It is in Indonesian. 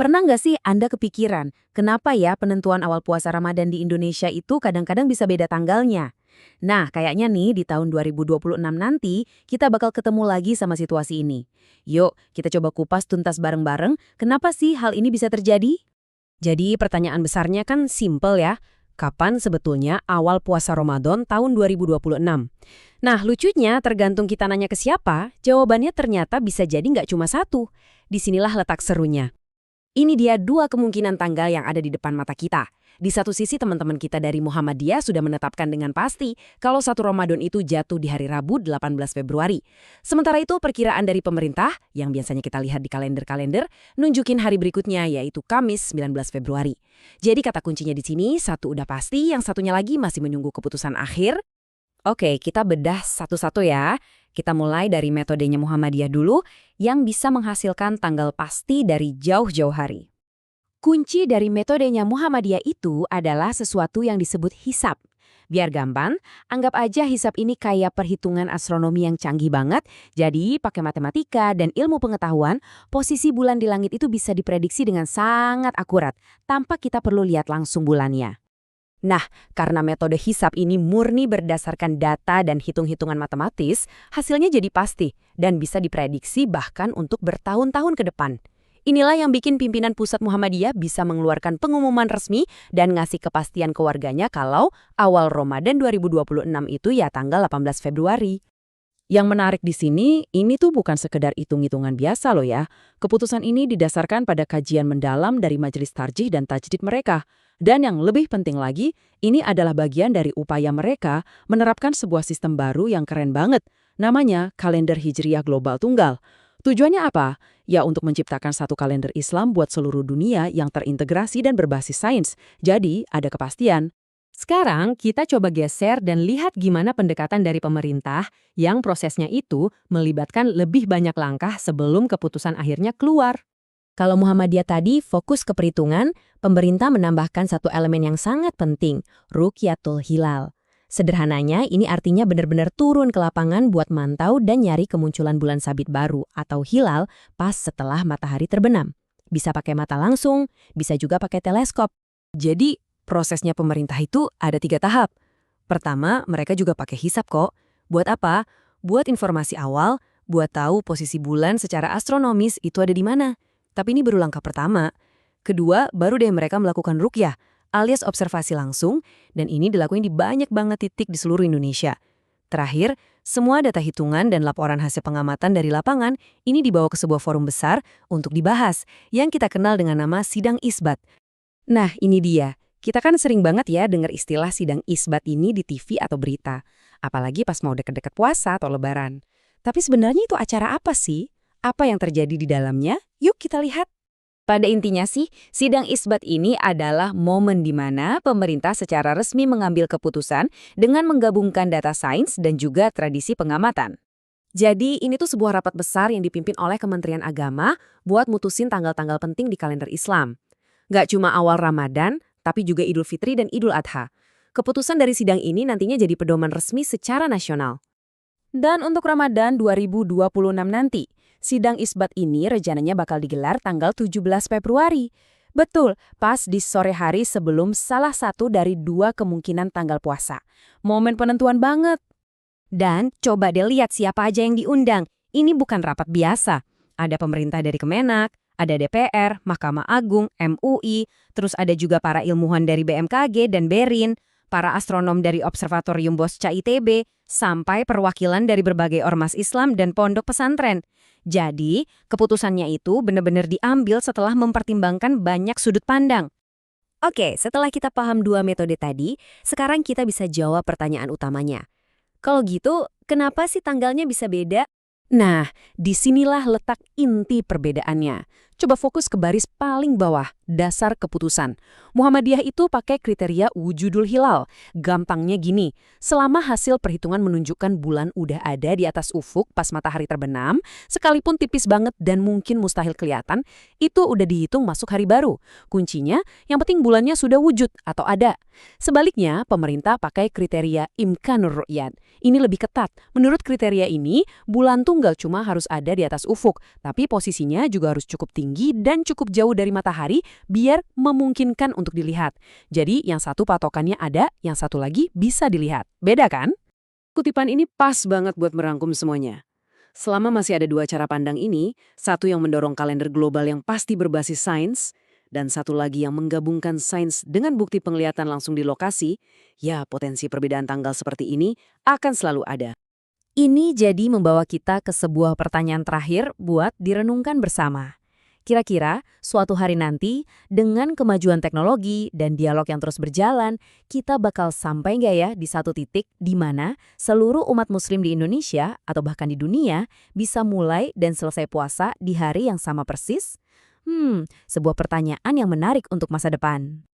Pernah nggak sih Anda kepikiran, kenapa ya penentuan awal puasa Ramadan di Indonesia itu kadang-kadang bisa beda tanggalnya? Nah, kayaknya nih di tahun 2026 nanti, kita bakal ketemu lagi sama situasi ini. Yuk, kita coba kupas tuntas bareng-bareng, kenapa sih hal ini bisa terjadi? Jadi pertanyaan besarnya kan simpel ya. Kapan sebetulnya awal puasa Ramadan tahun 2026? Nah, lucunya tergantung kita nanya ke siapa, jawabannya ternyata bisa jadi nggak cuma satu. Disinilah letak serunya. Ini dia dua kemungkinan tanggal yang ada di depan mata kita. Di satu sisi teman-teman kita dari Muhammadiyah sudah menetapkan dengan pasti kalau satu Ramadan itu jatuh di hari Rabu 18 Februari. Sementara itu perkiraan dari pemerintah, yang biasanya kita lihat di kalender-kalender, nunjukin hari berikutnya yaitu Kamis 19 Februari. Jadi kata kuncinya di sini, satu udah pasti, yang satunya lagi masih menunggu keputusan akhir. Oke, kita bedah satu-satu ya. Kita mulai dari metodenya Muhammadiyah dulu, yang bisa menghasilkan tanggal pasti dari jauh-jauh hari. Kunci dari metodenya Muhammadiyah itu adalah sesuatu yang disebut hisab. Biar gampang, anggap aja hisab ini kayak perhitungan astronomi yang canggih banget. Jadi, pakai matematika dan ilmu pengetahuan, posisi bulan di langit itu bisa diprediksi dengan sangat akurat, tanpa kita perlu lihat langsung bulannya. Nah, karena metode hisab ini murni berdasarkan data dan hitung-hitungan matematis, hasilnya jadi pasti dan bisa diprediksi bahkan untuk bertahun-tahun ke depan. Inilah yang bikin pimpinan pusat Muhammadiyah bisa mengeluarkan pengumuman resmi dan ngasih kepastian ke warganya kalau awal Ramadan 2026 itu ya tanggal 18 Februari. Yang menarik di sini, ini tuh bukan sekedar hitung-hitungan biasa loh ya. Keputusan ini didasarkan pada kajian mendalam dari majelis tarjih dan tajdid mereka. Dan yang lebih penting lagi, ini adalah bagian dari upaya mereka menerapkan sebuah sistem baru yang keren banget. Namanya kalender Hijriyah Global Tunggal. Tujuannya apa? Ya untuk menciptakan satu kalender Islam buat seluruh dunia yang terintegrasi dan berbasis sains. Jadi, ada kepastian. Sekarang kita coba geser dan lihat gimana pendekatan dari pemerintah yang prosesnya itu melibatkan lebih banyak langkah sebelum keputusan akhirnya keluar. Kalau Muhammadiyah tadi fokus ke perhitungan, pemerintah menambahkan satu elemen yang sangat penting, Ruqyatul Hilal. Sederhananya, ini artinya benar-benar turun ke lapangan buat mantau dan nyari kemunculan bulan sabit baru atau hilal pas setelah matahari terbenam. Bisa pakai mata langsung, bisa juga pakai teleskop. Jadi, prosesnya pemerintah itu ada 3 tahap. Pertama, mereka juga pakai hisab kok. Buat apa? Buat informasi awal, buat tahu posisi bulan secara astronomis itu ada di mana. Tapi ini baru langkah pertama. Kedua, baru deh mereka melakukan ruqyah, alias observasi langsung, dan ini dilakuin di banyak banget titik di seluruh Indonesia. Terakhir, semua data hitungan dan laporan hasil pengamatan dari lapangan ini dibawa ke sebuah forum besar untuk dibahas, yang kita kenal dengan nama Sidang Isbat. Nah, ini dia. Kita kan sering banget ya dengar istilah sidang isbat ini di TV atau berita. Apalagi pas mau deket-deket puasa atau lebaran. Tapi sebenarnya itu acara apa sih? Apa yang terjadi di dalamnya? Yuk kita lihat. Pada intinya sih, sidang isbat ini adalah momen di mana pemerintah secara resmi mengambil keputusan dengan menggabungkan data sains dan juga tradisi pengamatan. Jadi ini tuh sebuah rapat besar yang dipimpin oleh Kementerian Agama buat mutusin tanggal-tanggal penting di kalender Islam. Nggak cuma awal Ramadan, tapi juga Idul Fitri dan Idul Adha. Keputusan dari sidang ini nantinya jadi pedoman resmi secara nasional. Dan untuk Ramadan 2026 nanti, sidang isbat ini rencananya bakal digelar tanggal 17 Februari. Betul, pas di sore hari sebelum salah satu dari 2 kemungkinan tanggal puasa. Momen penentuan banget. Dan coba deh lihat siapa aja yang diundang. Ini bukan rapat biasa. Ada pemerintah dari Kemenak, ada DPR, Mahkamah Agung, MUI, terus ada juga para ilmuwan dari BMKG dan BERIN, para astronom dari Observatorium Bosca ITB, sampai perwakilan dari berbagai ormas Islam dan pondok pesantren. Jadi, keputusannya itu benar-benar diambil setelah mempertimbangkan banyak sudut pandang. Oke, setelah kita paham 2 metode tadi, sekarang kita bisa jawab pertanyaan utamanya. Kalau gitu, kenapa sih tanggalnya bisa beda? Nah, disinilah letak inti perbedaannya. Coba fokus ke baris paling bawah, dasar keputusan. Muhammadiyah itu pakai kriteria wujudul hilal. Gampangnya gini, selama hasil perhitungan menunjukkan bulan udah ada di atas ufuk pas matahari terbenam, sekalipun tipis banget dan mungkin mustahil kelihatan, itu udah dihitung masuk hari baru. Kuncinya, yang penting bulannya sudah wujud atau ada. Sebaliknya, pemerintah pakai kriteria imkanur ru'yat. Ini lebih ketat. Menurut kriteria ini, bulan tunggal cuma harus ada di atas ufuk, tapi posisinya juga harus cukup tinggi dan cukup jauh dari matahari biar memungkinkan untuk dilihat. Jadi, yang satu patokannya ada, yang satu lagi bisa dilihat. Beda kan? Kutipan ini pas banget buat merangkum semuanya. Selama masih ada dua cara pandang ini, satu yang mendorong kalender global yang pasti berbasis sains, dan satu lagi yang menggabungkan sains dengan bukti penglihatan langsung di lokasi, ya potensi perbedaan tanggal seperti ini akan selalu ada. Ini jadi membawa kita ke sebuah pertanyaan terakhir buat direnungkan bersama. Kira-kira suatu hari nanti, dengan kemajuan teknologi dan dialog yang terus berjalan, kita bakal sampai nggak ya di satu titik di mana seluruh umat muslim di Indonesia atau bahkan di dunia bisa mulai dan selesai puasa di hari yang sama persis? Sebuah pertanyaan yang menarik untuk masa depan.